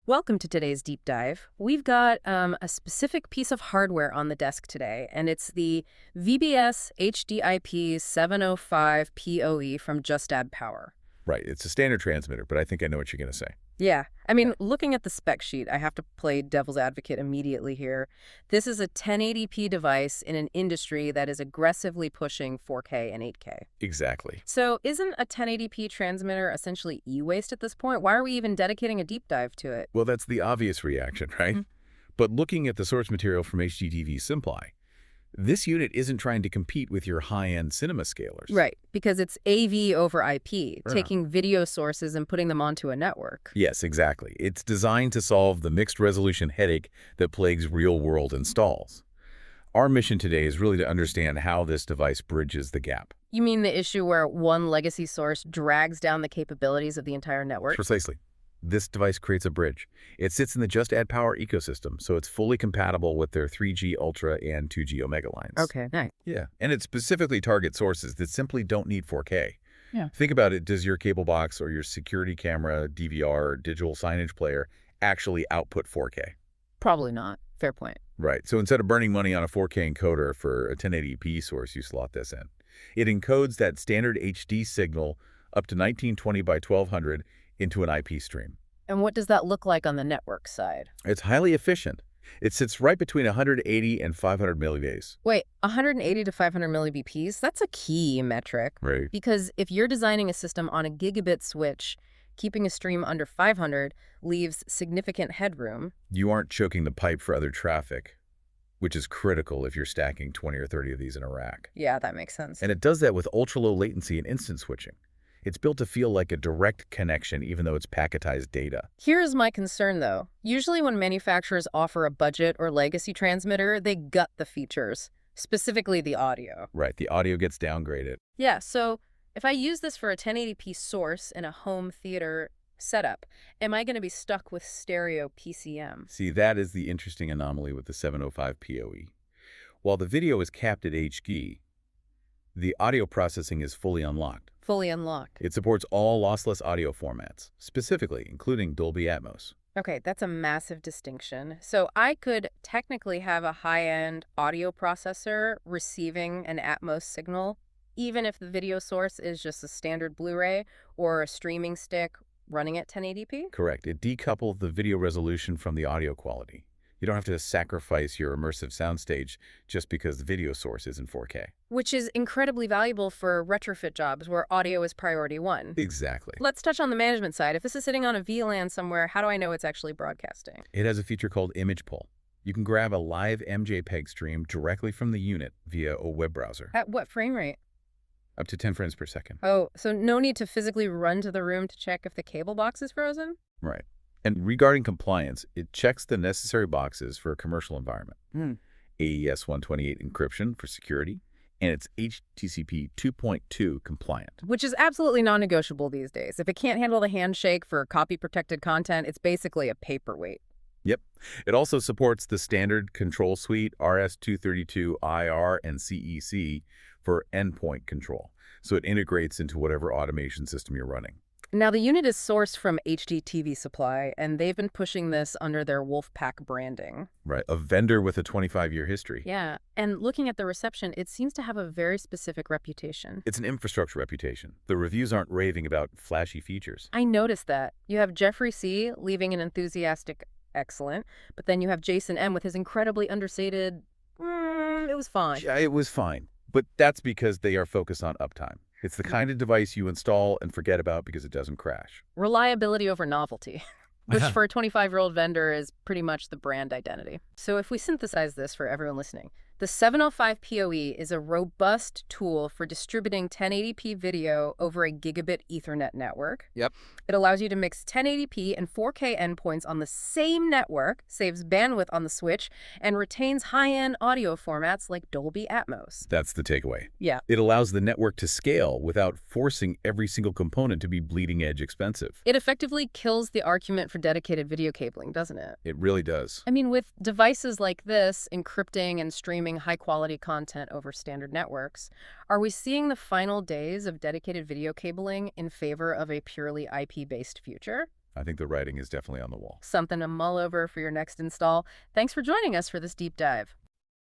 Welcome to today's deep dive. We've got a specific piece of hardware on the desk today, and it's the VBS-HDIP-705POE from Just Add Power. Right. It's a standard transmitter, but I think I know what you're going to say. Yeah, I mean, looking at the spec sheet, I have to play devil's advocate immediately here. This is a 1080p device in an industry that is aggressively pushing 4K and 8K. Exactly. So isn't a 1080p transmitter essentially e-waste at this point? Why are we even dedicating a deep dive to it? Well, that's the obvious reaction, right? But looking at the source material from HDTV Supply, this unit isn't trying to compete with your high-end cinema scalers. Right, because it's AV over IP, taking video sources and putting them onto a network. Yes, exactly. It's designed to solve the mixed resolution headache that plagues real-world installs. Our mission today is really to understand how this device bridges the gap. You mean the issue where one legacy source drags down the capabilities of the entire network? Precisely. This device creates a bridge. It sits in the Just Add Power ecosystem, so it's fully compatible with their 3G Ultra and 2G Omega lines. Okay, nice. Yeah, and it specifically targets sources that simply don't need 4K. Yeah. Think about it. Does your cable box or your security camera, DVR, or digital signage player actually output 4K? Probably not. Fair point. Right. So instead of burning money on a 4K encoder for a 1080p source, you slot this in. It encodes that standard HD signal up to 1920 by 1200 into an IP stream. And what does that look like on the network side? It's highly efficient. It sits right between 180 and 500 millibays. Wait, 180 to 500 millibps? That's a key metric. Right. Because if you're designing a system on a gigabit switch, keeping a stream under 500 leaves significant headroom. You aren't choking the pipe for other traffic, which is critical if you're stacking 20 or 30 of these in a rack. Yeah, that makes sense. And it does that with ultra-low latency and instant switching. It's built to feel like a direct connection, even though it's packetized data. Here's my concern, though. Usually when manufacturers offer a budget or legacy transmitter, they gut the features, specifically the audio. Right, the audio gets downgraded. Yeah, so if I use this for a 1080p source in a home theater setup, am I going to be stuck with stereo PCM? See, that is the interesting anomaly with the 705 POE. While the video is capped at HD, the audio processing is fully unlocked. Fully unlocked. It supports all lossless audio formats, specifically including Dolby Atmos. Okay, that's a massive distinction. So I could technically have a high-end audio processor receiving an Atmos signal, even if the video source is just a standard Blu-ray or a streaming stick running at 1080p? Correct. It decouples the video resolution from the audio quality. You don't have to sacrifice your immersive soundstage just because the video source isn't 4K. Which is incredibly valuable for retrofit jobs where audio is priority one. Exactly. Let's touch on the management side. If this is sitting on a VLAN somewhere, how do I know it's actually broadcasting? It has a feature called Image Pull. You can grab a live MJPEG stream directly from the unit via a web browser. At what frame rate? Up to 10 frames per second. Oh, so no need to physically run to the room to check if the cable box is frozen? Right. And regarding compliance, it checks the necessary boxes for a commercial environment. AES 128 encryption for security, and it's HTTP 2.2 compliant. Which is absolutely non-negotiable these days. If it can't handle the handshake for copy-protected content, it's basically a paperweight. Yep. It also supports the standard control suite RS-232 IR and CEC for endpoint control, so it integrates into whatever automation system you're running. Now, the unit is sourced from HDTV Supply, and they've been pushing this under their Wolfpack branding. Right, a vendor with a 25-year history. Yeah, and looking at the reception, it seems to have a very specific reputation. It's an infrastructure reputation. The reviews aren't raving about flashy features. I noticed that. You have Jeffrey C. leaving an enthusiastic excellent, but then you have Jason M. with his incredibly understated, it was fine. Yeah, it was fine, but that's because they are focused on uptime. It's the kind of device you install and forget about because it doesn't crash. Reliability over novelty, which for a 25-year-old vendor is pretty much the brand identity. So if we synthesize this for everyone listening, the 705 POE is a robust tool for distributing 1080p video over a gigabit Ethernet network. Yep. It allows you to mix 1080p and 4K endpoints on the same network, saves bandwidth on the switch, and retains high-end audio formats like Dolby Atmos. That's the takeaway. Yeah. It allows the network to scale without forcing every single component to be bleeding-edge expensive. It effectively kills the argument for dedicated video cabling, doesn't it? It really does. I mean, with devices like this encrypting and streaming high-quality content over standard networks, are we seeing the final days of dedicated video cabling in favor of a purely IP-based future? I think the writing is definitely on the wall. Something to mull over for your next install. Thanks for joining us for this deep dive.